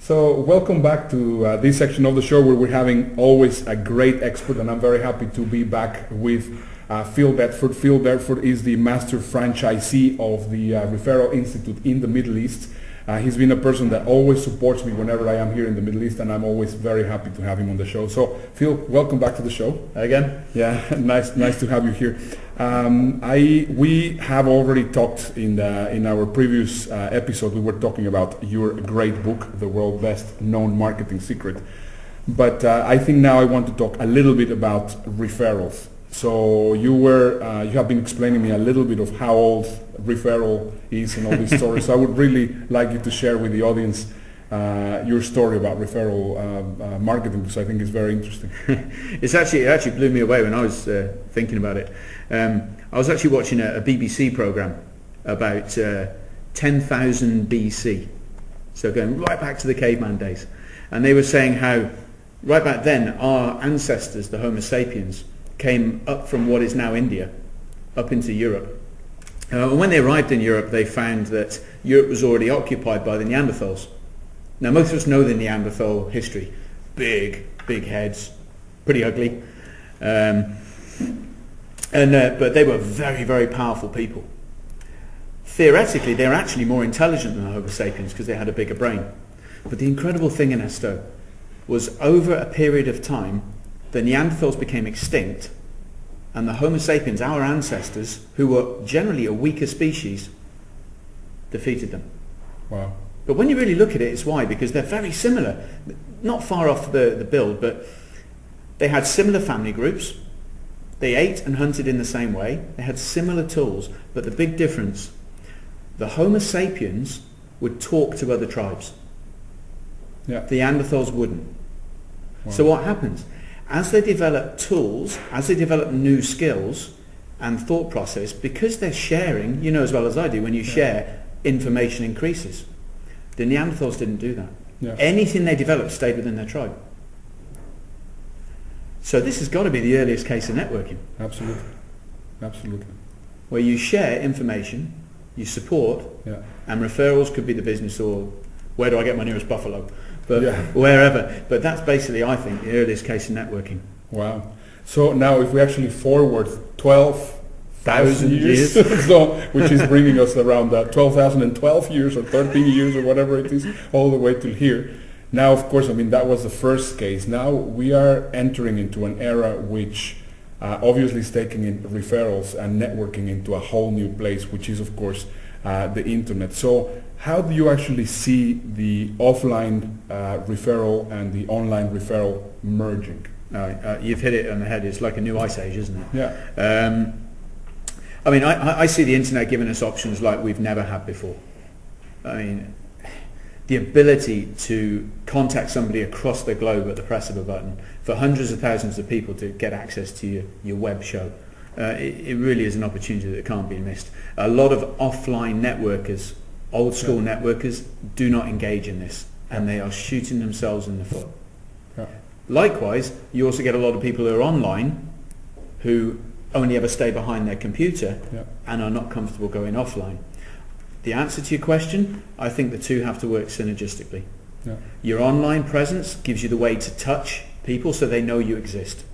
So welcome back to this section of the show where we're having always a great expert, and I'm very happy to be back with Phil Bedford. Phil Bedford is the master franchisee of the Referral Institute in the Middle East. He's been a person that always supports me whenever I am here in the Middle East, and I'm always very happy to have him on the show. So Phil, welcome back to the show. Again? Yeah, nice to have you here. We have already talked in our previous episode. We were talking about your great book, The World's Best Known Marketing Secret. But I think now I want to talk a little bit about referrals. So you have been explaining me a little bit of how old referral is and all these stories. So I would really like you to share with the audience your story about referral marketing, because I think it's very interesting. It actually blew me away when I was thinking about it. I was actually watching a BBC program about 10,000 BC, so going right back to the caveman days, and they were saying how right back then our ancestors, the Homo sapiens, came up from what is now India up into Europe. When they arrived in Europe, they found that Europe was already occupied by the Neanderthals. Now, most of us know the Neanderthal history. Big heads, pretty ugly. But they were very, very powerful people. Theoretically, they're actually more intelligent than the Homo sapiens because they had a bigger brain. But the incredible thing, Ernesto, was over a period of time, the Neanderthals became extinct, and the Homo sapiens, our ancestors, who were generally a weaker species, defeated them. Wow. But when you really look at it, it's why? Because they're very similar. Not far off the build, but they had similar family groups. They ate and hunted in the same way. They had similar tools. But the big difference, the Homo sapiens would talk to other tribes. Yeah. The Neanderthals wouldn't. Wow. So what happens? As they develop tools, as they develop new skills and thought process, because they're sharing, you know as well as I do, when you share, information increases. The Neanderthals didn't do that. Yeah. Anything they developed stayed within their tribe. So this has got to be the earliest case of networking. Absolutely. Where you share information, you support, and referrals could be the business, or where do I get my nearest buffalo? But wherever. But that's basically, I think, the earliest case of networking. Wow. So now if we actually forward 12,000 years, so, which is bringing us around 12,012 years or 13 years or whatever it is, all the way till here. Now, of course, I mean, that was the first case. Now we are entering into an era which obviously is taking in referrals and networking into a whole new place, which is, of course, the internet. So how do you actually see the offline referral and the online referral merging? You've hit it on the head. It's like a new ice age, isn't it? Yeah. I mean, I see the internet giving us options like we've never had before. I mean, the ability to contact somebody across the globe at the press of a button, for hundreds of thousands of people to get access to your web show. It really is an opportunity that can't be missed. A lot of offline networkers, old school networkers, do not engage in this, and they are shooting themselves in the foot. Yeah. Likewise, you also get a lot of people who are online who only ever stay behind their computer and are not comfortable going offline. The answer to your question, I think the two have to work synergistically. Yeah. Your online presence gives you the way to touch people so they know you exist.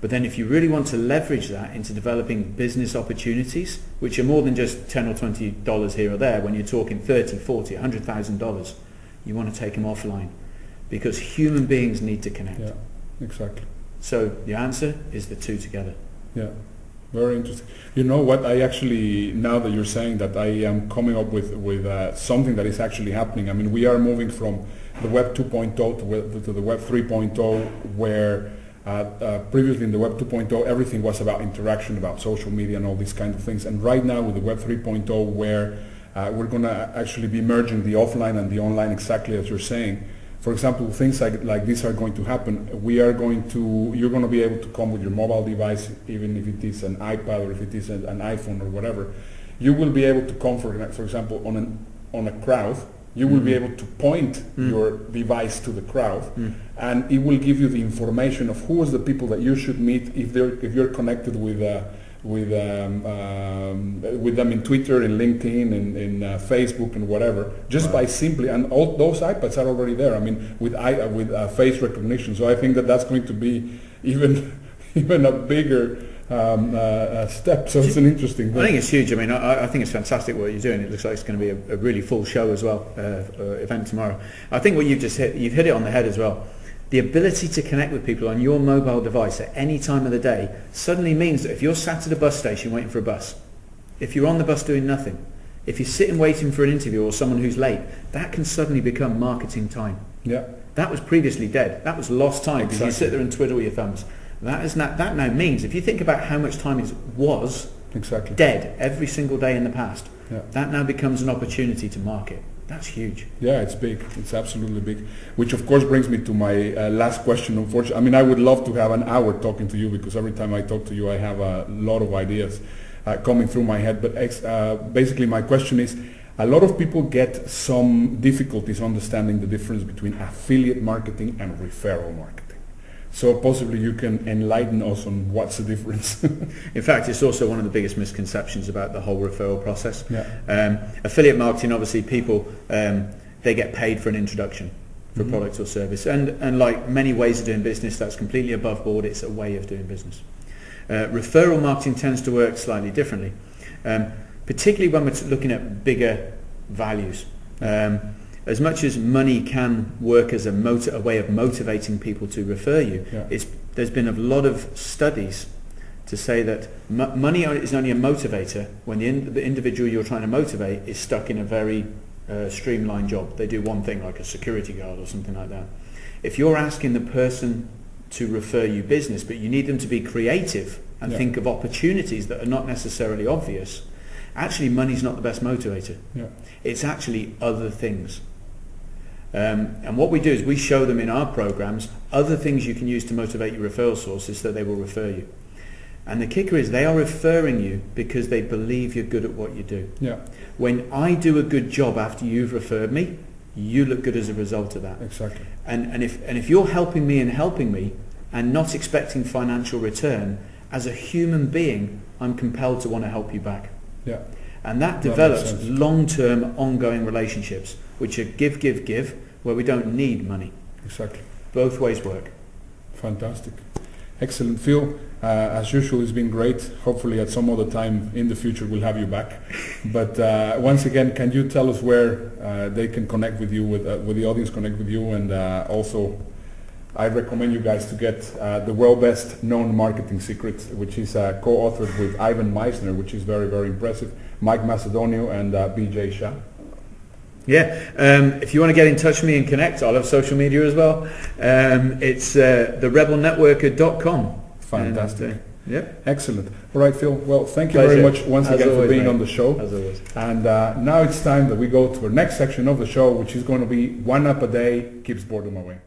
But then if you really want to leverage that into developing business opportunities, which are more than just $10 or $20 here or there, when you're talking $30, $40, $100,000, you want to take them offline, because human beings need to connect. Yeah, exactly. So the answer is the two together. Yeah, very interesting. You know what, I actually, now that you're saying that, I am coming up with something that is actually happening. I mean, we are moving from the Web 2.0 to the Web 3.0, where previously in the Web 2.0 everything was about interaction, about social media and all these kind of things. And right now with the Web 3.0, where we're going to actually be merging the offline and the online, exactly as you're saying. For example, things like this are going to happen. You're going to be able to come with your mobile device, even if it is an iPad or if it is an iPhone or whatever. You will be able to come, for example, on a crowd. You will be able to point your device to the crowd, and it will give you the information of who is the people that you should meet if you're connected with with them in Twitter, in LinkedIn, in Facebook, and whatever, just by simply, and all those iPads are already there. I mean, with face recognition. So I think that's going to be even a bigger step. So it's an interesting thing. I think it's huge. I mean, I think it's fantastic what you're doing. It looks like it's going to be a really full show as well, event tomorrow. I think what you've hit it on the head as well. The ability to connect with people on your mobile device at any time of the day suddenly means that if you're sat at a bus station waiting for a bus, if you're on the bus doing nothing, if you're sitting waiting for an interview or someone who's late, that can suddenly become marketing time. Yeah. That was previously dead. That was lost time because you sit there and twiddle your thumbs. That now means, if you think about how much time was dead every single day in the past, that now becomes an opportunity to market. That's huge. Yeah, it's big. It's absolutely big. Which of course brings me to my last question. Unfortunately, I mean, I would love to have an hour talking to you, because every time I talk to you, I have a lot of ideas coming through my head. But basically, my question is: a lot of people get some difficulties understanding the difference between affiliate marketing and referral marketing. So possibly you can enlighten us on what's the difference. In fact, it's also one of the biggest misconceptions about the whole referral process. Yeah. Affiliate marketing, obviously, people they get paid for an introduction for a product or service, and like many ways of doing business, that's completely above board. It's a way of doing business. Referral marketing tends to work slightly differently, particularly when we're looking at bigger values. As much as money can work as a way of motivating people to refer you, there's been a lot of studies to say that money is only a motivator when the individual you're trying to motivate is stuck in a very streamlined job. They do one thing, like a security guard or something like that. If you're asking the person to refer you business, but you need them to be creative and think of opportunities that are not necessarily obvious, actually money's not the best motivator. Yeah. It's actually other things. And what we do is we show them in our programs other things you can use to motivate your referral sources so that they will refer you. And the kicker is they are referring you because they believe you're good at what you do. Yeah. When I do a good job after you've referred me, you look good as a result of that. Exactly. And if you're helping me and not expecting financial return, as a human being, I'm compelled to want to help you back. Yeah. And that develops long-term, ongoing relationships, which are give, where we don't need money. Exactly. Both ways work. Fantastic. Excellent. Phil, as usual, it's been great. Hopefully at some other time in the future we'll have you back. But once again, can you tell us where they can connect with you, with the audience connect with you, and also I recommend you guys to get the world best known marketing secrets, which is co-authored with Ivan Meisner, which is very, very impressive, Mike Macedonio and BJ Shah. Yeah, if you want to get in touch with me and connect, I'll have social media as well. It's therebelnetworker.com. Fantastic. Yep. Excellent. All right, Phil. Well, thank you Pleasure. very much once again for being on the show. As always. And now it's time that we go to our next section of the show, which is going to be One Up a Day Keeps Boredom Away.